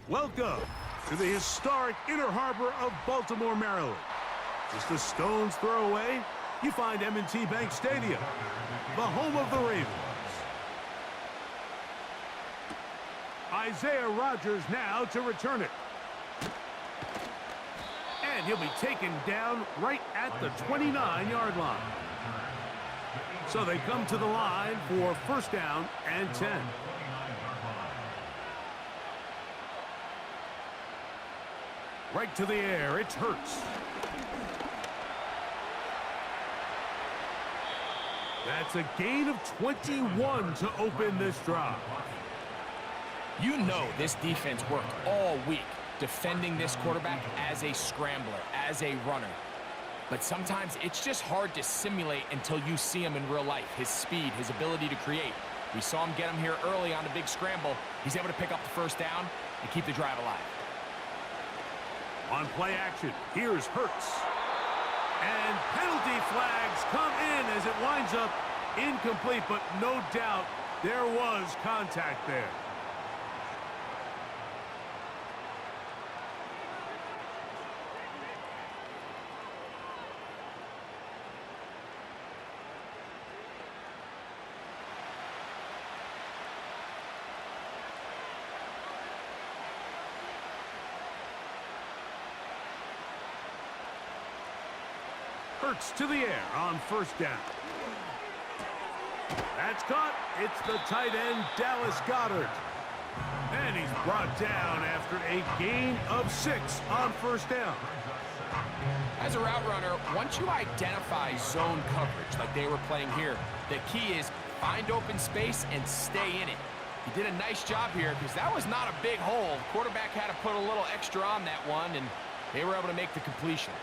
Welcome to the historic Inner Harbor of Baltimore, Maryland. Just a stone's throw away, you find M&T Bank Stadium, the home of the Ravens. Isaiah Rodgers now to return it. And he'll be taken down right at the 29-yard line. So they come to the line for first down and 10. Right to the air, it's Hurts. That's a gain of 21 to open this drive. You know this defense worked all week defending this quarterback as a scrambler, as a runner. But sometimes it's just hard to simulate until you see him in real life. His speed, his ability to create. We saw him get him here early on a big scramble. He's able to pick up the first down and keep the drive alive. On play action, here's Hurts. And penalty flags come in as it winds up incomplete, but no doubt there was contact there. Hurts to the air on first down. That's caught. It's the tight end, Dallas Goedert. And he's brought down after a gain of 6 on first down. As a route runner, once you identify zone coverage like they were playing here, the key is find open space and stay in it. He did a nice job here because that was not a big hole. The quarterback had to put a little extra on that one, and they were able to make the completion.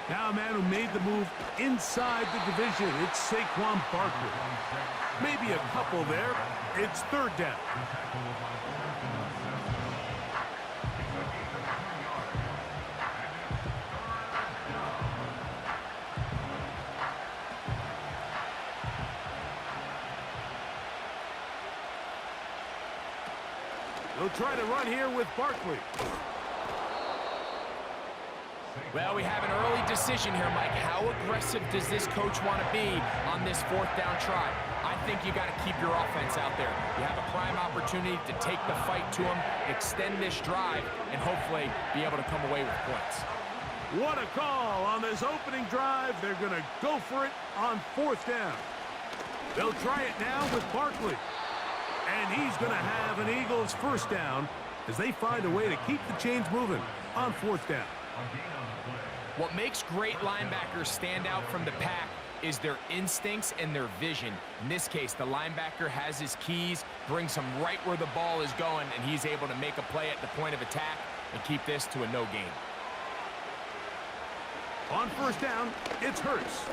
Now a man who made the move inside the division. It's Saquon Barkley. Maybe a couple there. It's third down. They'll try to run here with Barkley. Well, we have an early decision here, Mike. How aggressive does this coach want to be on this fourth down try? I think you got to keep your offense out there. You have a prime opportunity to take the fight to him, extend this drive, and hopefully be able to come away with points. What a call on this opening drive. They're going to go for it on fourth down. They'll try it now with Barkley. And he's going to have an Eagles first down as they find a way to keep the chains moving on fourth down. What makes great linebackers stand out from the pack is their instincts and their vision. In this case, the linebacker has his keys, brings him right where the ball is going, and he's able to make a play at the point of attack and keep this to a no gain. On first down, it's Hurts.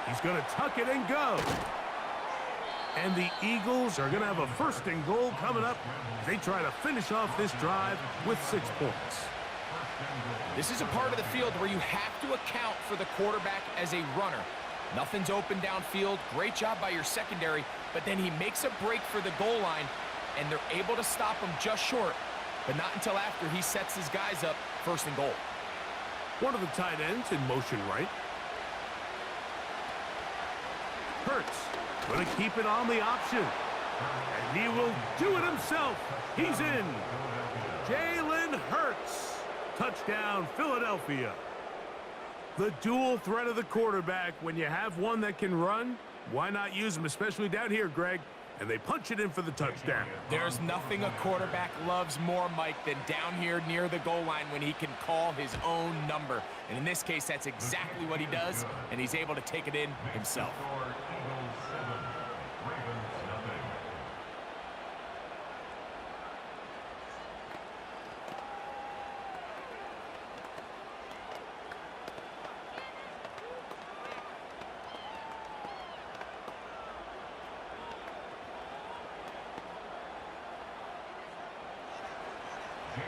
He's going to tuck it and go. And the Eagles are going to have a first and goal coming up as they try to finish off this drive with 6 points. This is a part of the field where you have to account for the quarterback as a runner. Nothing's open downfield. Great job by your secondary, but then he makes a break for the goal line, and they're able to stop him just short, but not until after he sets his guys up first and goal. One of the tight ends in motion right. Hurts going to keep it on the option. And he will do it himself. He's in. Jalen Hurts. Touchdown, Philadelphia. The dual threat of the quarterback. When you have one that can run, why not use him, especially down here, Greg? And they punch it in for the touchdown. There's nothing a quarterback loves more, Mike, than down here near the goal line when he can call his own number. And in this case, that's exactly what he does, and he's able to take it in himself.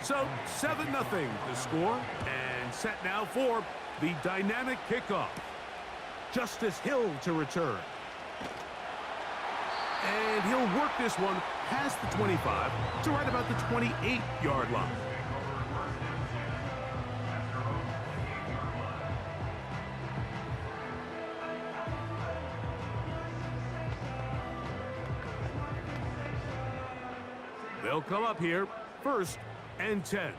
So 7-0 the score, and set now for the dynamic kickoff. Justice Hill to return. And he'll work this one past the 25 to right about the 28-yard line. They'll come up here, 1st and 10.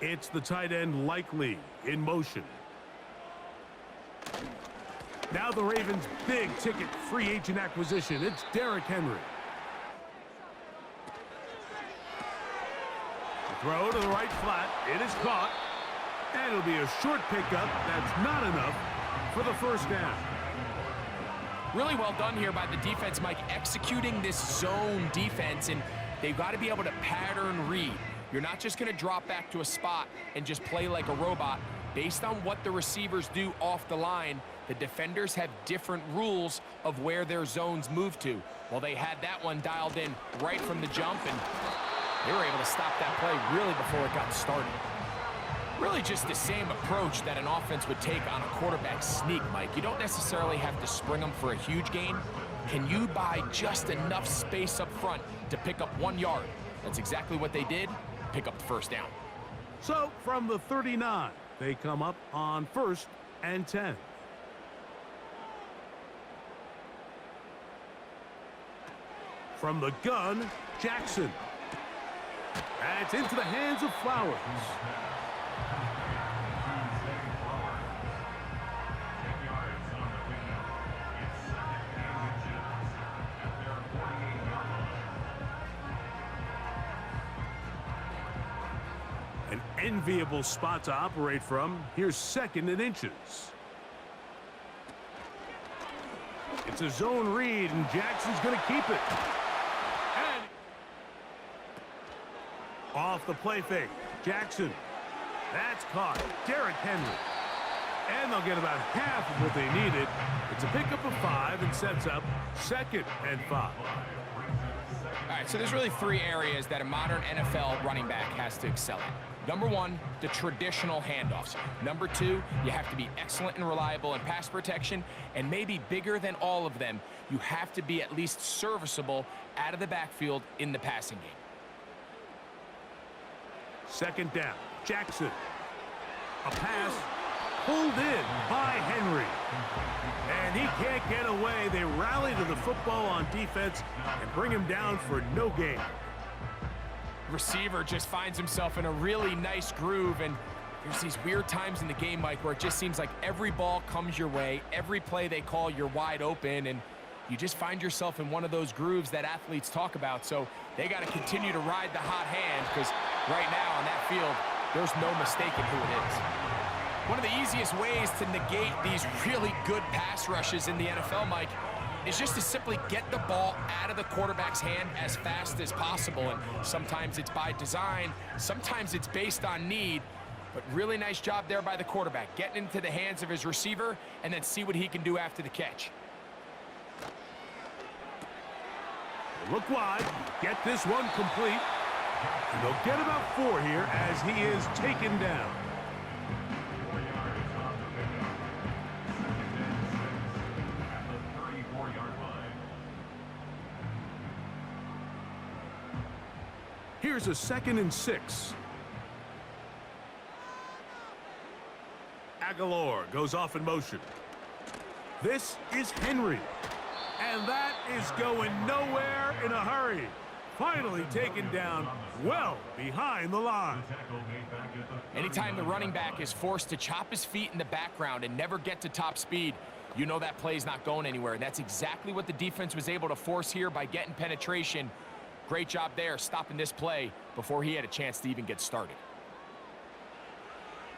It's the tight end Likely in motion. Now the Ravens' big-ticket free agent acquisition. It's Derrick Henry. The throw to the right flat. It is caught. And it'll be a short pickup. That's not enough for the 1st down. Really well done here by the defense, Mike, executing this zone defense, and they've got to be able to pattern read. You're not just going to drop back to a spot and just play like a robot. Based on what the receivers do off the line, the defenders have different rules of where their zones move to. Well, they had that one dialed in right from the jump, and they were able to stop that play really before it got started. Really just the same approach that an offense would take on a quarterback sneak, Mike. You don't necessarily have to spring them for a huge gain. Can you buy just enough space up front to pick up 1 yard? That's exactly what they did. Pick up the 1st down. So from the 39, they come up on 1st and 10. From the gun, Jackson. That's into the hands of Flowers. An enviable spot to operate from. Here's 2nd and inches. It's a zone read, and Jackson's going to keep it. And off the play fake. Jackson. That's caught. Derrick Henry. And they'll get about half of what they needed. It's a pickup of 5 and sets up 2nd and 5. All right, so there's really 3 areas that a modern NFL running back has to excel in. Number 1, the traditional handoffs. Number 2, you have to be excellent and reliable in pass protection. And maybe bigger than all of them, you have to be at least serviceable out of the backfield in the passing game. 2nd down. Jackson. A pass pulled in by Henry. And he can't get away. They rally to the football on defense and bring him down for no gain. Receiver just finds himself in a really nice groove, and there's these weird times in the game, Mike, where it just seems like every ball comes your way, every play they call, you're wide open, and you just find yourself in one of those grooves that athletes talk about. So they got to continue to ride the hot hand, because right now on that field, there's no mistaking who it is. One of the easiest ways to negate these really good pass rushes in the NFL, Mike, is just to simply get the ball out of the quarterback's hand as fast as possible. And sometimes it's by design, sometimes it's based on need, but really nice job there by the quarterback, getting into the hands of his receiver and then see what he can do after the catch. Look wide, get this one complete. And they'll get about 4 here as he is taken down. Here's a 2nd and 6. Aguilar goes off in motion. This is Henry. And that is going nowhere in a hurry. Finally taken down well behind the line. Anytime the running back is forced to chop his feet in the background and never get to top speed, you know that play's not going anywhere. That's exactly what the defense was able to force here by getting penetration. Great job there, stopping this play before he had a chance to even get started.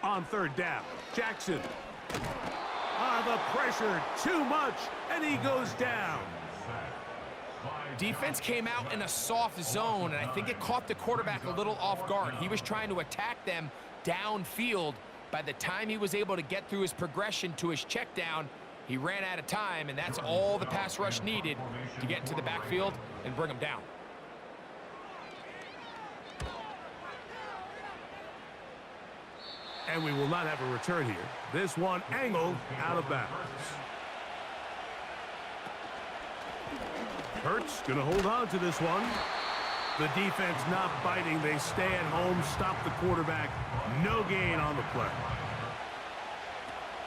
On 3rd down, Jackson. The pressure, too much, and he goes down. Defense came out in a soft zone, and I think it caught the quarterback a little off guard. He was trying to attack them downfield. By the time he was able to get through his progression to his check down, he ran out of time, and that's all the pass rush needed to get into the backfield and bring him down. And we will not have a return here. This one angled out of bounds. Hurts going to hold on to this one. The defense not biting. They stay at home, stop the quarterback. No gain on the play.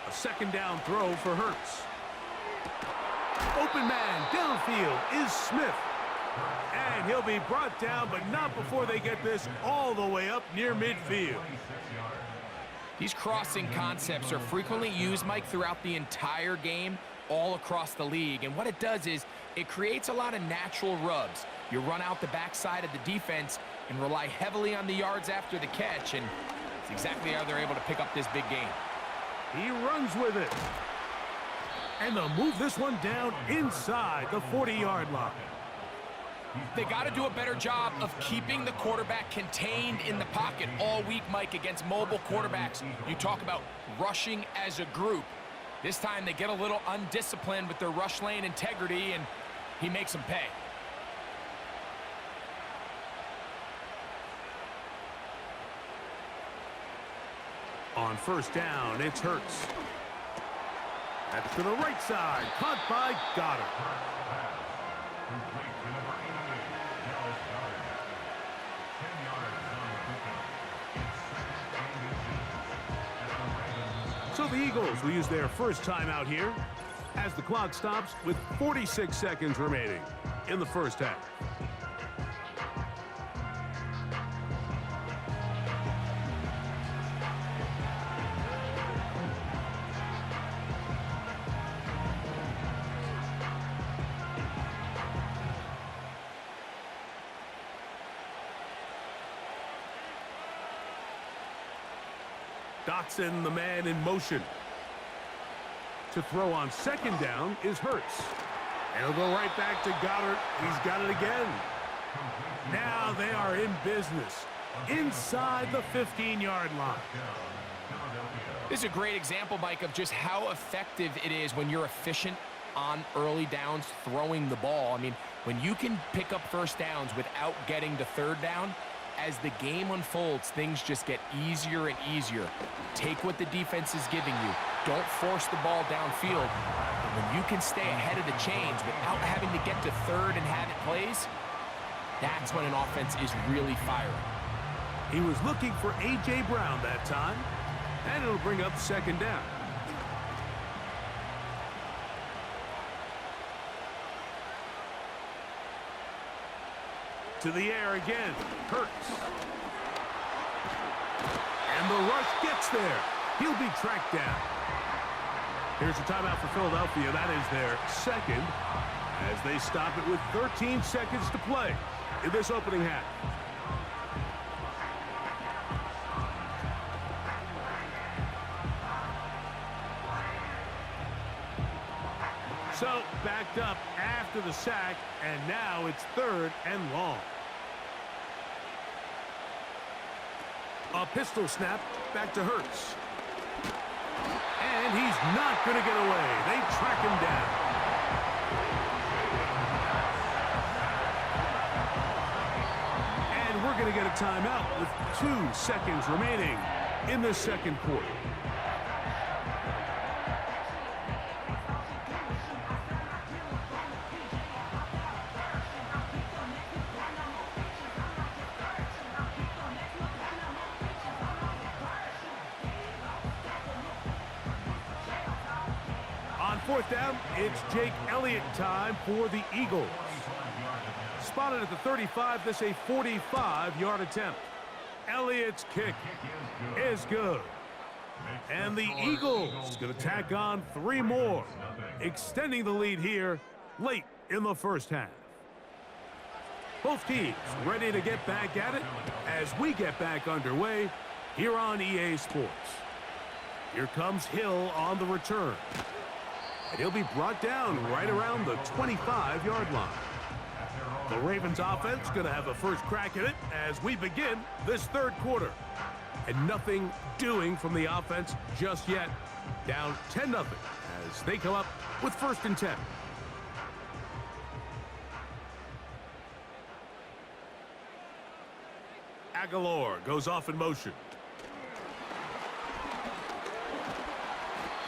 A second down throw for Hurts. Open man downfield is Smith. And he'll be brought down, but not before they get this all the way up near midfield. These crossing concepts are frequently used, Mike, throughout the entire game, all across the league. And what it does is it creates a lot of natural rubs. You run out the backside of the defense and rely heavily on the yards after the catch, and it's exactly how they're able to pick up this big game. He runs with it. And they'll move this one down inside the 40-yard line. They got to do a better job of keeping the quarterback contained in the pocket all week, Mike, against mobile quarterbacks. You talk about rushing as a group. This time they get a little undisciplined with their rush lane integrity, and he makes them pay. On first down, it's Hurts. That's to the right side, caught by Goddard. So the Eagles will use their first timeout here as the clock stops with 46 seconds remaining in the first half. Dotson, the man in motion. To throw on second down is Hurts. And he'll go right back to Goddard. He's got it again. Now they are in business inside the 15-yard line. This is a great example, Mike, of just how effective it is when you're efficient on early downs throwing the ball. I mean, when you can pick up first downs without getting to third down, as the game unfolds, things just get easier and easier. Take what the defense is giving you. Don't force the ball downfield. But when you can stay ahead of the chains without having to get to third and have it plays, that's when an offense is really firing. He was looking for A.J. Brown that time, and it'll bring up second down. To the air again, Hurts. And the rush gets there. He'll be tracked down. Here's a timeout for Philadelphia. That is their second, as they stop it with 13 seconds to play in this opening half. So, backed up after the sack, and now it's third and long. A pistol snap back to Hurts. And he's not going to get away. They track him down. And we're going to get a timeout with 2 seconds remaining in the second quarter. Fourth down, it's Jake Elliott time for the Eagles. Spotted at the 35, this a 45-yard attempt. Elliott's kick is good. And the Eagles going to tack on 3 more, extending the lead here late in the first half. Both teams ready to get back at it as we get back underway here on EA Sports. Here comes Hill on the return. And he'll be brought down right around the 25-yard line. The Ravens offense going to have a first crack at it as we begin this third quarter. And nothing doing from the offense just yet. Down 10-0 as they come up with first and 10. Aguilar goes off in motion.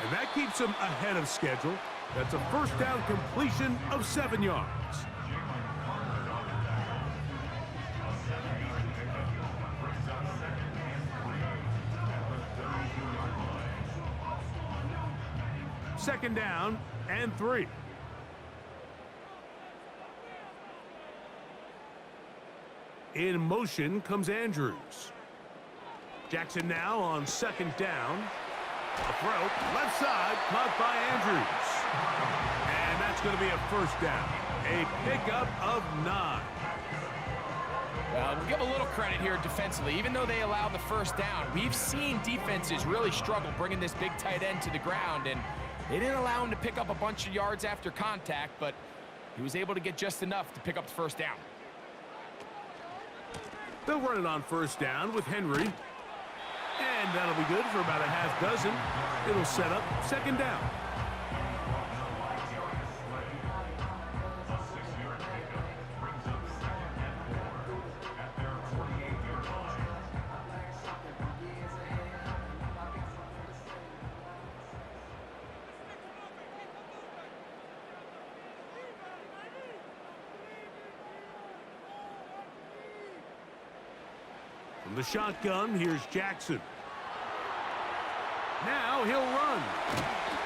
And that keeps him ahead of schedule. That's a first down completion of 7 yards. Second down and 3. In motion comes Andrews. Jackson now on second down. A throw, left side, caught by Andrews. And that's going to be a first down. A pickup of 9. Well, we'll give a little credit here defensively. Even though they allowed the first down, we've seen defenses really struggle bringing this big tight end to the ground, and they didn't allow him to pick up a bunch of yards after contact, but he was able to get just enough to pick up the first down. They'll run it on first down with Henry. And that'll be good for about a half dozen. It'll set up second down. From the shotgun, here's Jackson. Now he'll run.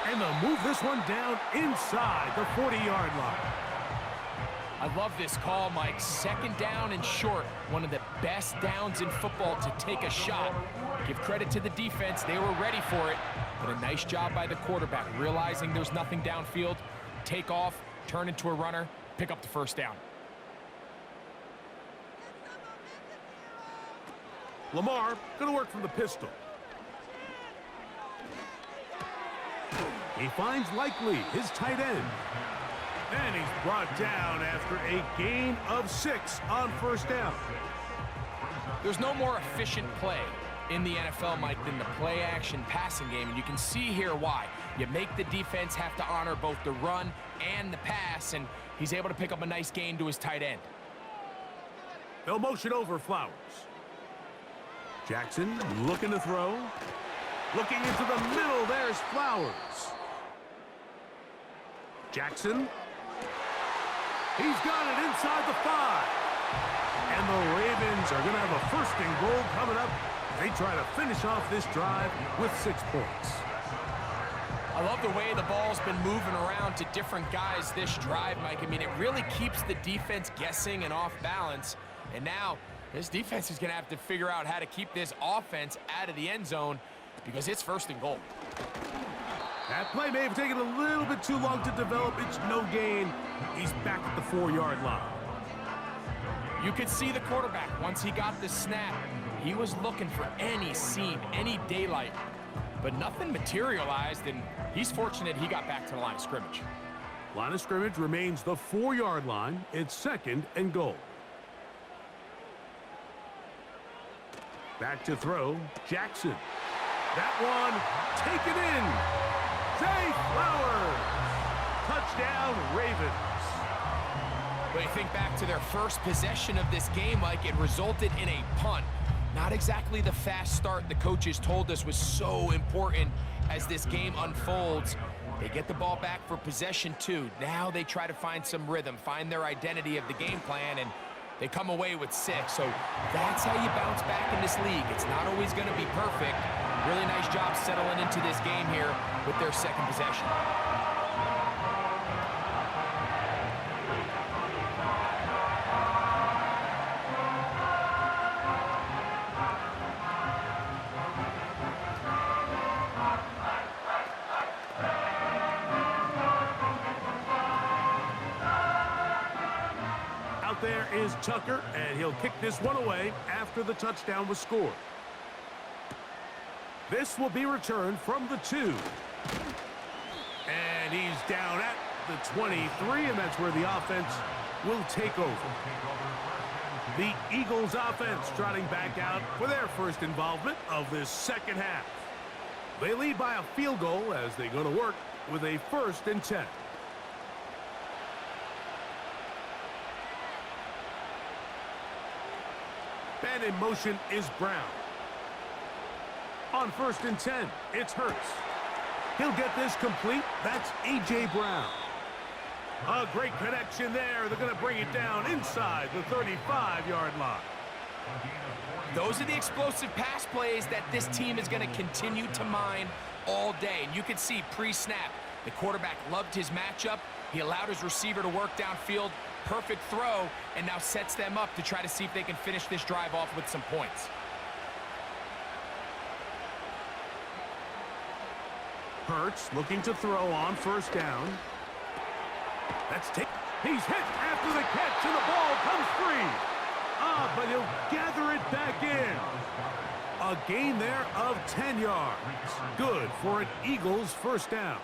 And they'll move this one down inside the 40-yard line. I love this call, Mike. Second down and short. One of the best downs in football to take a shot. Give credit to the defense. They were ready for it. But a nice job by the quarterback, realizing there's nothing downfield. Take off, turn into a runner, pick up the first down. Lamar going to work from the pistol. He finds Likely, his tight end. And he's brought down after a gain of 6 on first down. There's no more efficient play in the NFL, Mike, than the play-action passing game, and you can see here why. You make the defense have to honor both the run and the pass, and he's able to pick up a nice gain to his tight end. They'll motion over Flowers. Jackson looking to throw. Looking into the middle, there's Flowers. Jackson. He's got it inside the 5. And the Ravens are going to have a first and goal coming up. They try to finish off this drive with 6 points. I love the way the ball's been moving around to different guys this drive, Mike. I mean, it really keeps the defense guessing and off balance. And now this defense is going to have to figure out how to keep this offense out of the end zone because it's first and goal. That play may have taken a little bit too long to develop. It's no gain. He's back at the 4-yard line. You could see the quarterback, once he got the snap, he was looking for any seam, any daylight. But nothing materialized, and he's fortunate he got back to the line of scrimmage. Line of scrimmage remains the 4-yard line. It's second and goal. Back to throw, Jackson. That one taken in. Zay Flowers. Touchdown, Ravens. But you think back to their first possession of this game, Mike, it resulted in a punt. Not exactly the fast start the coaches told us was so important as this game unfolds. They get the ball back for possession 2. Now they try to find some rhythm, find their identity of the game plan, and they come away with 6. So that's how you bounce back in this league. It's not always going to be perfect. Really nice job settling into this game here with their second possession. Out there is Tucker, and he'll kick this one away after the touchdown was scored. This will be returned from the 2. And he's down at the 23, and that's where the offense will take over. The Eagles offense trotting back out for their first involvement of this second half. They lead by a field goal as they go to work with a 1st and 10. And in motion is Brown. On 1st and 10, it's Hurts. He'll get this complete. That's A.J. Brown. A great connection there. They're going to bring it down inside the 35-yard line. Those are the explosive pass plays that this team is going to continue to mine all day. And you can see pre-snap, The quarterback loved his matchup. He allowed his receiver to work downfield. Perfect throw, and now sets them up to try to see if they can finish this drive off with some points. Hurts looking to throw on first down. He's hit after the catch, and the ball comes free. But he'll gather it back in. A gain there of 10 yards. Good for an Eagles first down.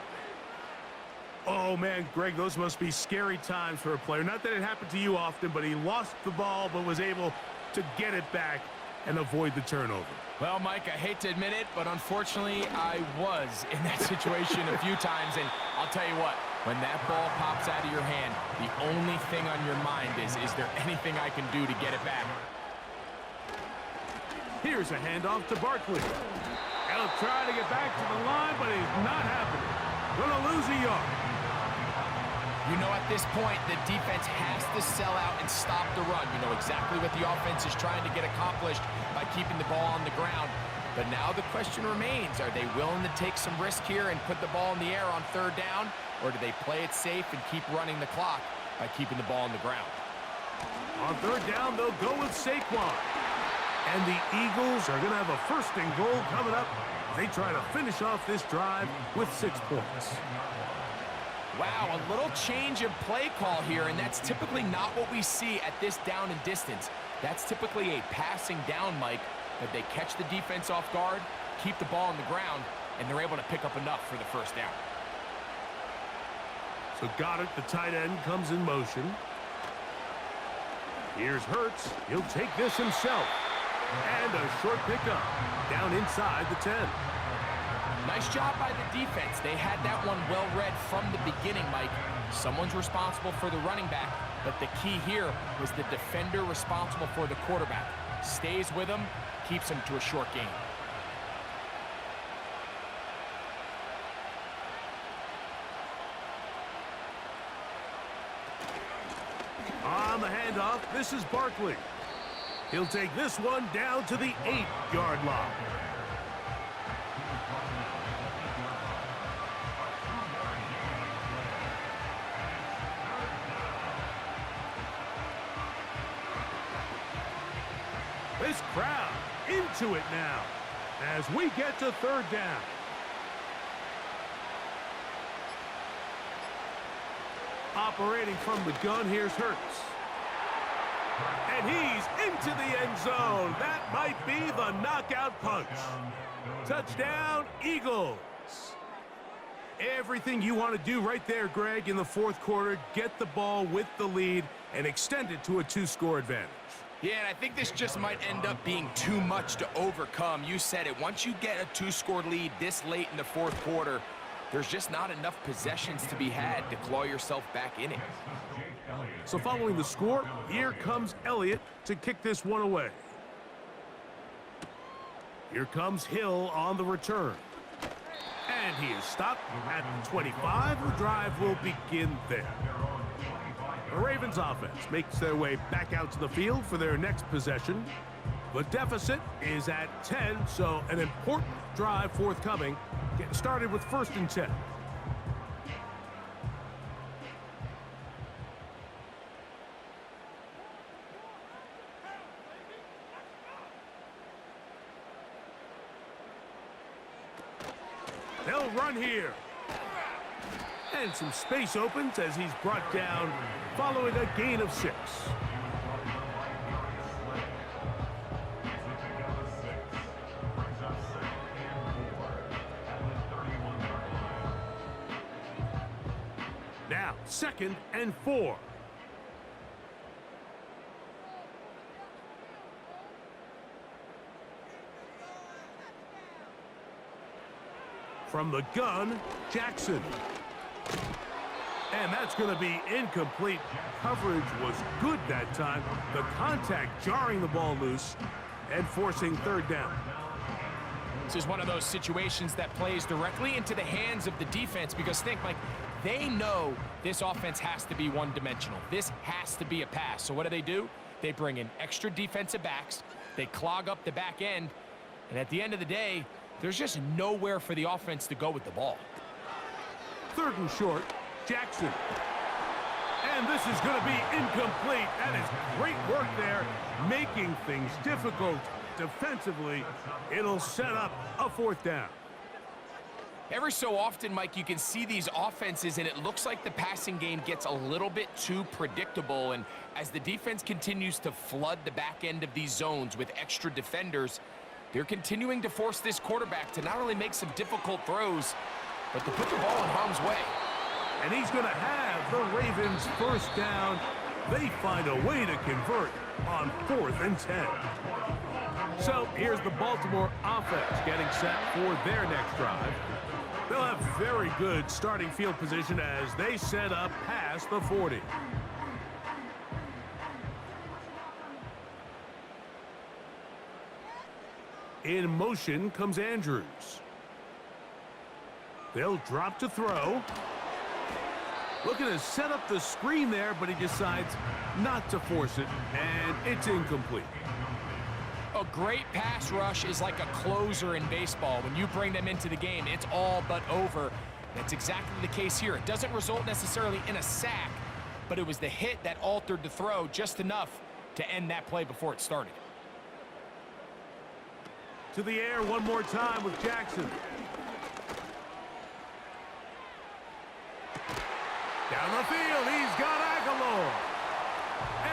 Oh, man, Greg, those must be scary times for a player. Not that it happened to you often, but he lost the ball but was able to get it back and avoid the turnover. Well, Mike, I hate to admit it, but unfortunately, I was in that situation a few times, and I'll tell you what, when that ball pops out of your hand, the only thing on your mind is there anything I can do to get it back? Here's a handoff to Barkley. He'll try to get back to the line, but it's not happening. Gonna lose a yard. You know, at this point, the defense has to sell out and stop the run. You know exactly what the offense is trying to get accomplished by keeping the ball on the ground. But now the question remains, are they willing to take some risk here and put the ball in the air on third down? Or do they play it safe and keep running the clock by keeping the ball on the ground? On third down, they'll go with Saquon. And the Eagles are going to have a first and goal coming up. They try to finish off this drive with 6 points. Wow, a little change of play call here, and that's typically not what we see at this down and distance. That's typically a passing down, Mike, but they catch the defense off guard, keep the ball on the ground, and they're able to pick up enough for the first down. So Goddard, the tight end, comes in motion. Here's Hurts. He'll take this himself. And a short pickup down inside the 10. Nice job by the defense. They had that one well read from the beginning, Mike. Someone's responsible for the running back, but the key here was the defender responsible for the quarterback. Stays with him, keeps him to a short gain. On the handoff, this is Barkley. He'll take this one down to the 8-yard line. This crowd into it now as we get to third down. Operating from the gun, here's Hurts. And he's into the end zone. That might be the knockout punch. Touchdown, Eagles. Everything you want to do right there, Greg, in the fourth quarter, get the ball with the lead and extend it to a 2-score advantage. Yeah, and I think this just might end up being too much to overcome. You said it. Once you get a 2-score lead this late in the fourth quarter, there's just not enough possessions to be had to claw yourself back in it. So following the score, here comes Elliott to kick this one away. Here comes Hill on the return. And he is stopped at the 25. The drive will begin there. The Ravens offense makes their way back out to the field for their next possession. The deficit is at 10, so an important drive forthcoming. Getting started with 1st and 10. They'll run here. And some space opens as he's brought down following a gain of 6. Now, 2nd and 4. From the gun, Jackson. And that's going to be incomplete. Coverage was good that time. The contact jarring the ball loose and forcing 3rd down. This is one of those situations that plays directly into the hands of the defense because think, Mike, they know this offense has to be one-dimensional. This has to be a pass. So what do? They bring in extra defensive backs. They clog up the back end. And at the end of the day, there's just nowhere for the offense to go with the ball. Third and short, Jackson. And this is going to be incomplete. That is great work there, making things difficult defensively. It'll set up a fourth down. Every so often, Mike, you can see these offenses, and it looks like the passing game gets a little bit too predictable. And as the defense continues to flood the back end of these zones with extra defenders, they're continuing to force this quarterback to not only make some difficult throws, but to put the ball in harm's way. And he's going to have the Ravens first down. They find a way to convert on 4th and 10. So here's the Baltimore offense getting set for their next drive. They'll have very good starting field position as they set up past the 40. In motion comes Andrews. They'll drop to throw. Looking to set up the screen there, but he decides not to force it, and it's incomplete. A great pass rush is like a closer in baseball. When you bring them into the game, it's all but over. That's exactly the case here. It doesn't result necessarily in a sack, but it was the hit that altered the throw just enough to end that play before it started. To the air one more time with Jackson. Down the field, he's got Aguilar.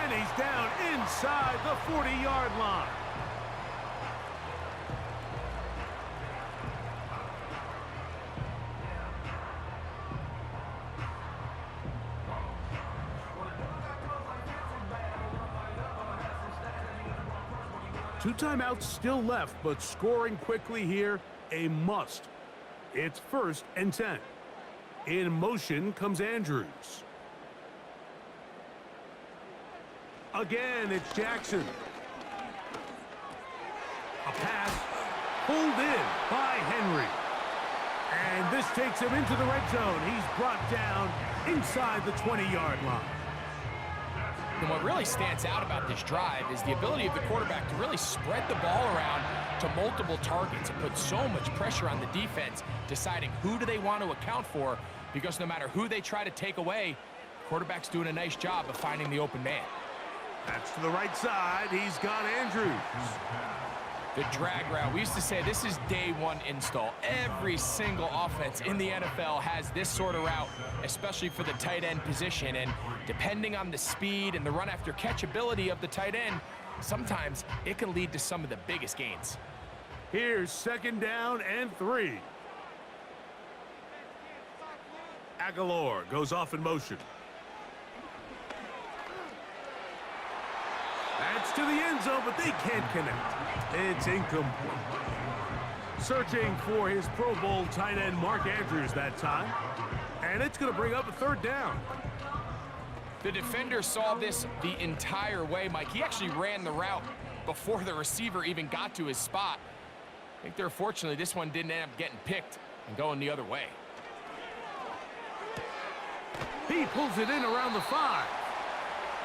And he's down inside the 40-yard line. Two timeouts still left, but scoring quickly here, a must. It's 1st and 10. In motion comes Andrews. Again, it's Jackson. A pass pulled in by Henry. And this takes him into the red zone. He's brought down inside the 20-yard line. And what really stands out about this drive is the ability of the quarterback to really spread the ball around to multiple targets and put so much pressure on the defense, deciding who do they want to account for, because no matter who they try to take away, quarterback's doing a nice job of finding the open man. That's to the right side. He's got Andrews. The drag route. We used to say this is day one install. Every single offense in the NFL has this sort of route, especially for the tight end position. And depending on the speed and the run after catch ability of the tight end, sometimes it can lead to some of the biggest gains. Here's 2nd down and 3. Aguilar goes off in motion. That's to the end zone, but they can't connect. It's incomplete. Searching for his Pro Bowl tight end Mark Andrews that time. And it's going to bring up a 3rd down. The defender saw this the entire way, Mike. He actually ran the route before the receiver even got to his spot. I think they're fortunately this one didn't end up getting picked and going the other way. He pulls it in around the 5.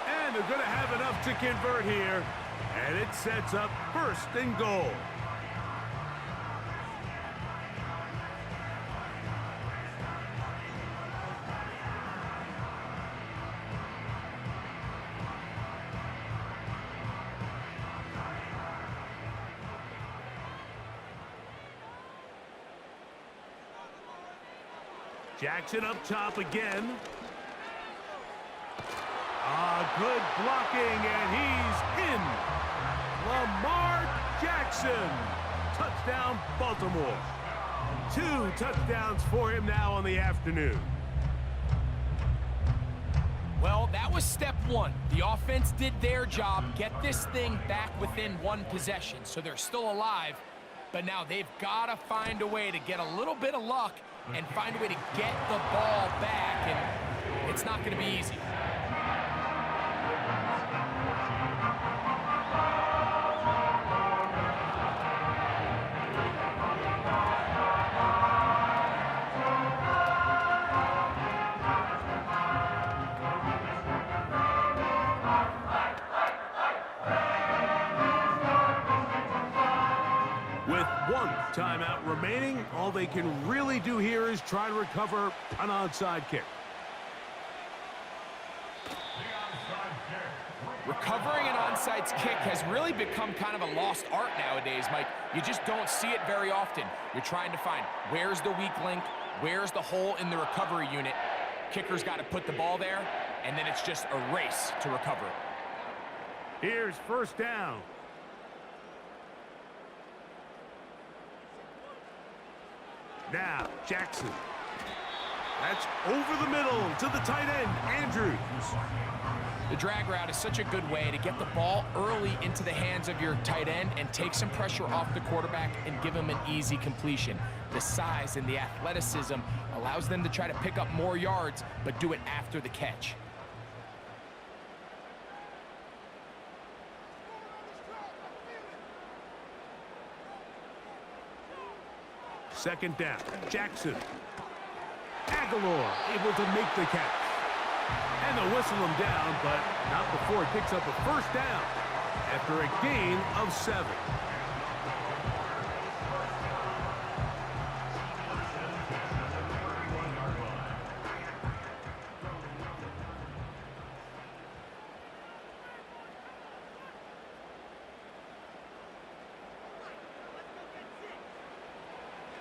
And they're going to have enough to convert here. And it sets up 1st and goal. Jackson up top again. Good blocking, and he's in. Lamar Jackson. Touchdown, Baltimore. 2 touchdowns for him now on the afternoon. Well, that was step 1. The offense did their job, get this thing back within 1 possession, so they're still alive. But now they've got to find a way to get a little bit of luck and find a way to get the ball back, and it's not going to be easy. One timeout remaining. All they can really do here is try to recover an onside kick. Recovering an onside kick has really become kind of a lost art nowadays, Mike. You just don't see it very often. You're trying to find where's the weak link, where's the hole in the recovery unit. Kicker's got to put the ball there, and then it's just a race to recover it. Here's first down. Now, Jackson. That's over the middle to the tight end, Andrews. The drag route is such a good way to get the ball early into the hands of your tight end and take some pressure off the quarterback and give him an easy completion. The size and the athleticism allows them to try to pick up more yards, but do it after the catch. Second down, Jackson. Aguilar able to make the catch. And they'll whistle him down, but not before he picks up a first down after a gain of 7.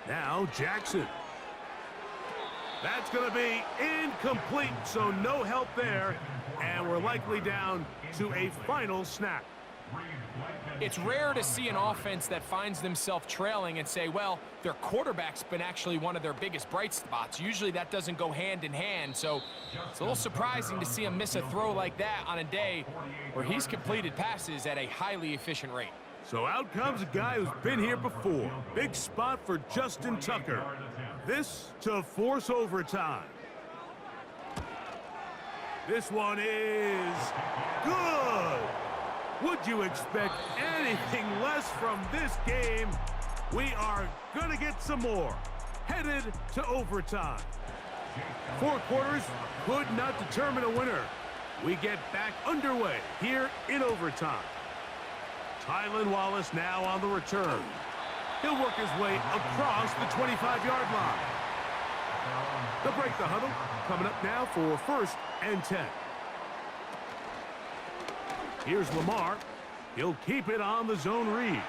Now Jackson. That's going to be incomplete, so no help there, and we're likely down to a final snap. It's rare to see an offense that finds themselves trailing and say, well, their quarterback's been actually one of their biggest bright spots. Usually that doesn't go hand in hand, so it's a little surprising to see him miss a throw like that on a day where he's completed passes at a highly efficient rate. So out comes a guy who's been here before. Big spot for Justin Tucker. This to force overtime. This one is good. Would you expect anything less from this game? We are going to get some more. Headed to overtime. 4 quarters could not determine a winner. We get back underway here in overtime. Tylan Wallace now on the return. He'll work his way across the 25-yard line. They'll break the huddle. Coming up now for 1st and 10. Here's Lamar. He'll keep it on the zone read.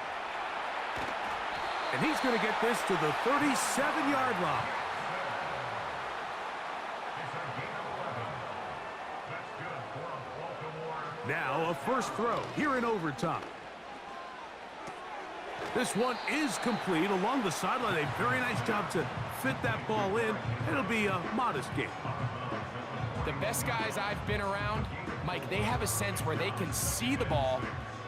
And he's going to get this to the 37-yard line. Now a first throw here in overtime. This one is complete along the sideline. A very nice job to fit that ball in. It'll be a modest gain. The best guys I've been around, Mike, they have a sense where they can see the ball,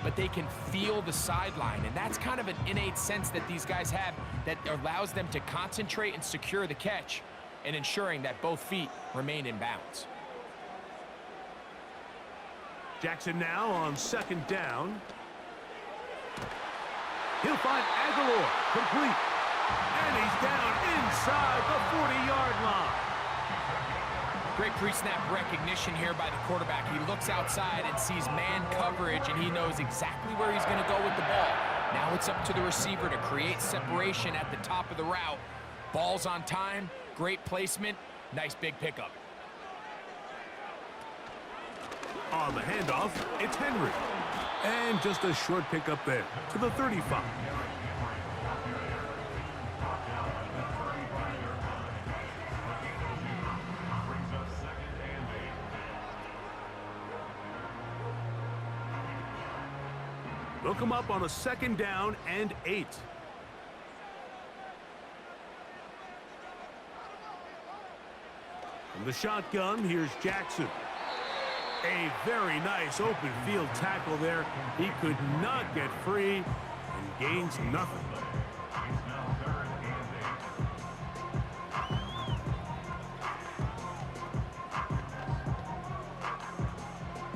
but they can feel the sideline. And that's kind of an innate sense that these guys have that allows them to concentrate and secure the catch and ensuring that both feet remain in bounds. Jackson now on 2nd down. He'll find Aguilar, complete. And he's down inside the 40-yard line. Great pre-snap recognition here by the quarterback. He looks outside and sees man coverage, and he knows exactly where he's going to go with the ball. Now it's up to the receiver to create separation at the top of the route. Ball's on time, great placement, nice big pickup. On the handoff, it's Henry. And just a short pickup there to the 35. They'll come up on a 2nd down and 8. From the shotgun, here's Jackson. A very nice open field tackle there. He could not get free and gains nothing.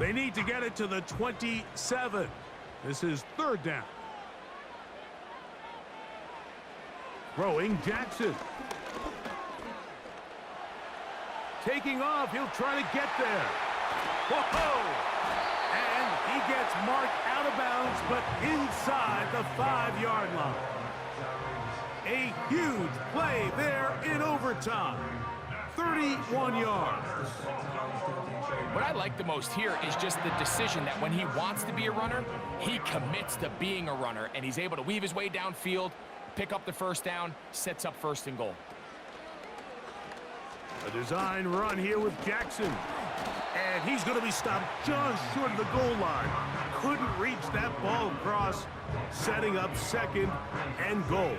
They need to get it to the 27. This is 3rd down. Throwing Jackson. Taking off, he'll try to get there. Whoa! And he gets marked out of bounds, but inside the 5-yard line. A huge play there in overtime. 31 yards. What I like the most here is just the decision that when he wants to be a runner, he commits to being a runner, and he's able to weave his way downfield, pick up the first down, sets up 1st and goal. A design run here with Jackson. And he's going to be stopped just short of the goal line. Couldn't reach that ball across, setting up 2nd and goal.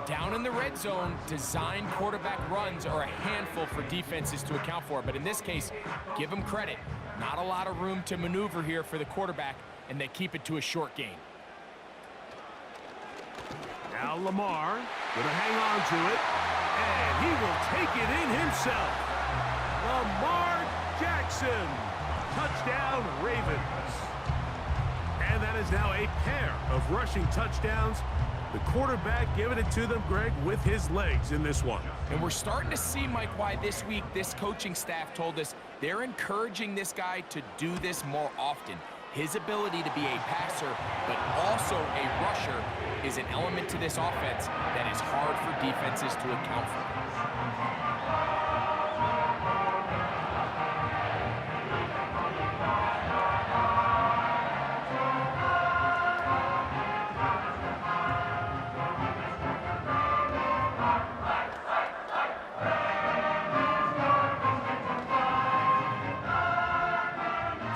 Down in the red zone, design quarterback runs are a handful for defenses to account for. But in this case, give him credit. Not a lot of room to maneuver here for the quarterback, and they keep it to a short gain. Now Lamar going to hang on to it, and he will take it in himself. Lamar Jackson, touchdown Ravens. And that is now a pair of rushing touchdowns. The quarterback giving it to them, Greg, with his legs in this one. And we're starting to see, Mike, why this week this coaching staff told us they're encouraging this guy to do this more often. His ability to be a passer, but also a rusher, is an element to this offense that is hard for defenses to account for.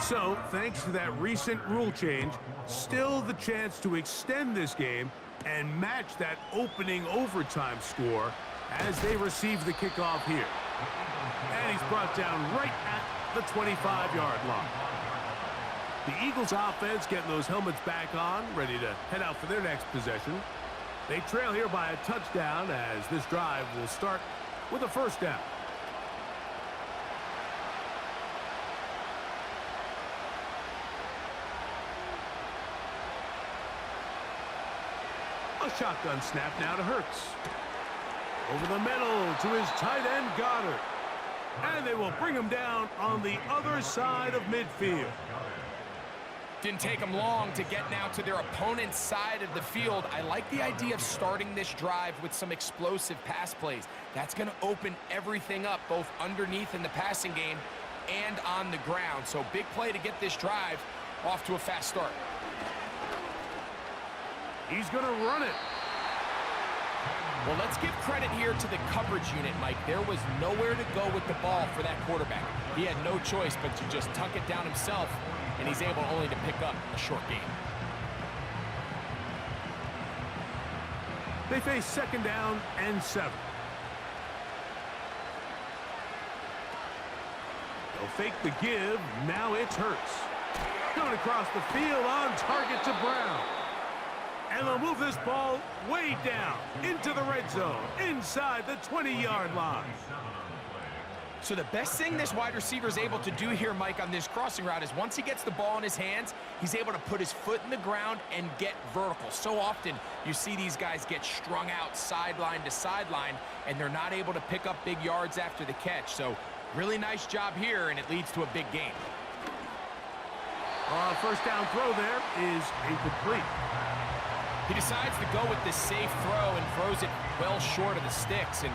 So, thanks to that recent rule change, still the chance to extend this game and match that opening overtime score as they receive the kickoff here. And he's brought down right at the 25-yard line. The Eagles offense getting those helmets back on, ready to head out for their next possession. They trail here by a touchdown as this drive will start with a 1st down. A shotgun snap now to Hurts. Over the middle to his tight end, Goddard. And they will bring him down on the other side of midfield. Didn't take them long to get now to their opponent's side of the field. I like the idea of starting this drive with some explosive pass plays. That's going to open everything up, both underneath in the passing game and on the ground. So big play to get this drive off to a fast start. He's going to run it. Well, let's give credit here to the coverage unit, Mike. There was nowhere to go with the ball for that quarterback. He had no choice but to just tuck it down himself, and he's able only to pick up a short gain. They face 2nd down and 7. They'll fake the give. Now it's Hurts. Going across the field on target to Brown. And they'll move this ball way down into the red zone, inside the 20-yard line. So the best thing this wide receiver is able to do here, Mike, on this crossing route is once he gets the ball in his hands, he's able to put his foot in the ground and get vertical. So often you see these guys get strung out sideline to sideline, and they're not able to pick up big yards after the catch. So really nice job here, and it leads to a big gain. 1st down throw there is incomplete. He decides to go with this safe throw and throws it well short of the sticks. And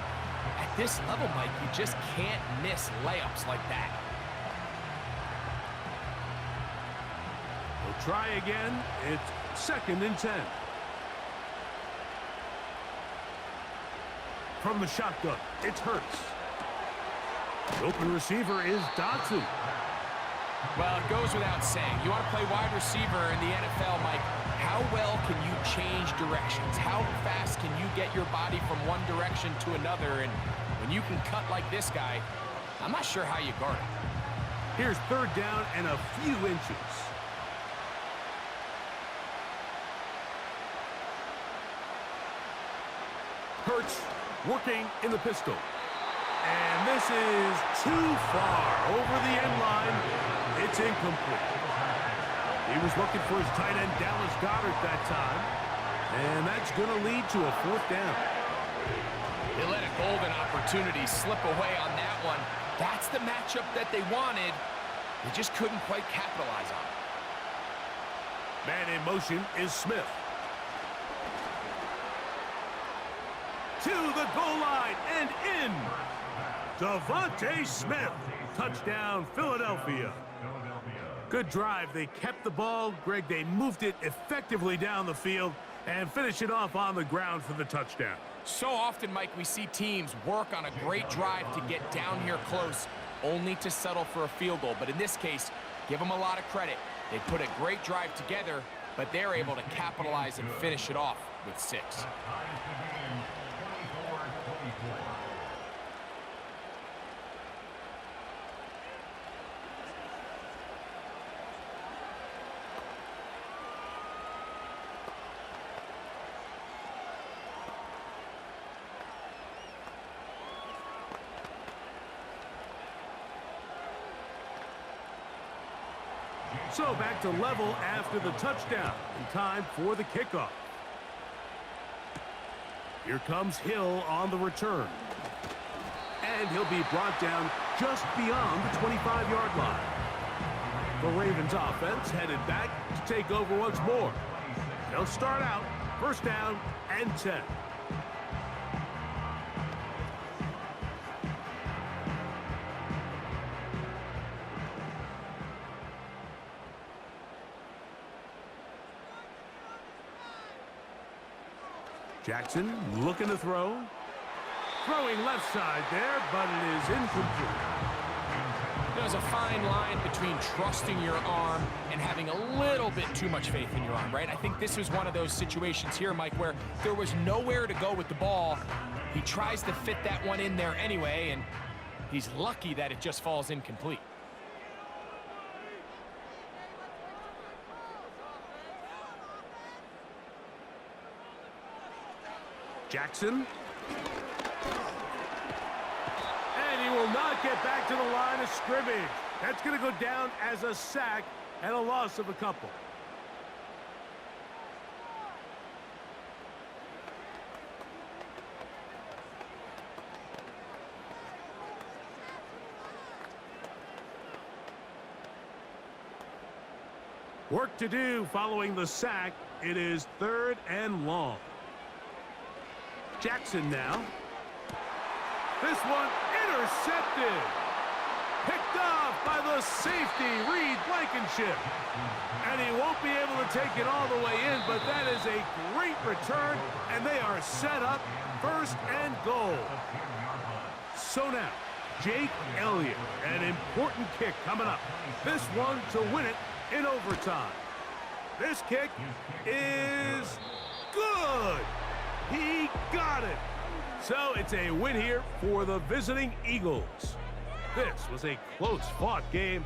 at this level, Mike, you just can't miss layups like that. We'll try again. It's 2nd and 10. From the shotgun, it's Hurts. The open receiver is Dotson. Well, it goes without saying. You want to play wide receiver in the NFL, Mike. How well can you change directions? How fast can you get your body from one direction to another? And when you can cut like this guy, I'm not sure how you guard it. Here's 3rd down and a few inches. Hurts working in the pistol. And this is too far over the end line. It's incomplete. He was looking for his tight end, Dallas Goddard, that time. And that's going to lead to a 4th down. They let a golden opportunity slip away on that one. That's the matchup that they wanted. They just couldn't quite capitalize on it. Man in motion is Smith. to the goal line and in. Devontae Smith, touchdown Philadelphia. Good drive. They kept the ball. Greg, they moved it effectively down the field and finished it off on the ground for the touchdown. So often, Mike, we see teams work on a great drive to get down here close, only to settle for a field goal. But in this case, give them a lot of credit. They put a great drive together, but they're able to capitalize and finish it off with 6. So back to level after the touchdown. In time for the kickoff. Here comes Hill on the return. And he'll be brought down just beyond the 25-yard line. The Ravens offense headed back to take over once more. They'll start out first down and 10. Jackson looking to throw. Throwing left side there, but it is incomplete. There's a fine line between trusting your arm and having a little bit too much faith in your arm, right? I think this was one of those situations here, Mike, where there was nowhere to go with the ball. He tries to fit that one in there anyway, and he's lucky that it just falls incomplete. Jackson. And he will not get back to the line of scrimmage. That's going to go down as a sack and a loss of a couple. Work to do following the sack. It is 3rd and long. Jackson now. This one intercepted. Picked off by the safety, Reed Blankenship. And he won't be able to take it all the way in, but that is a great return, and they are set up 1st and goal. So now, Jake Elliott, an important kick coming up. This one to win it in overtime. This kick is good. He got it. So it's a win here for the visiting Eagles. This was a close-fought game.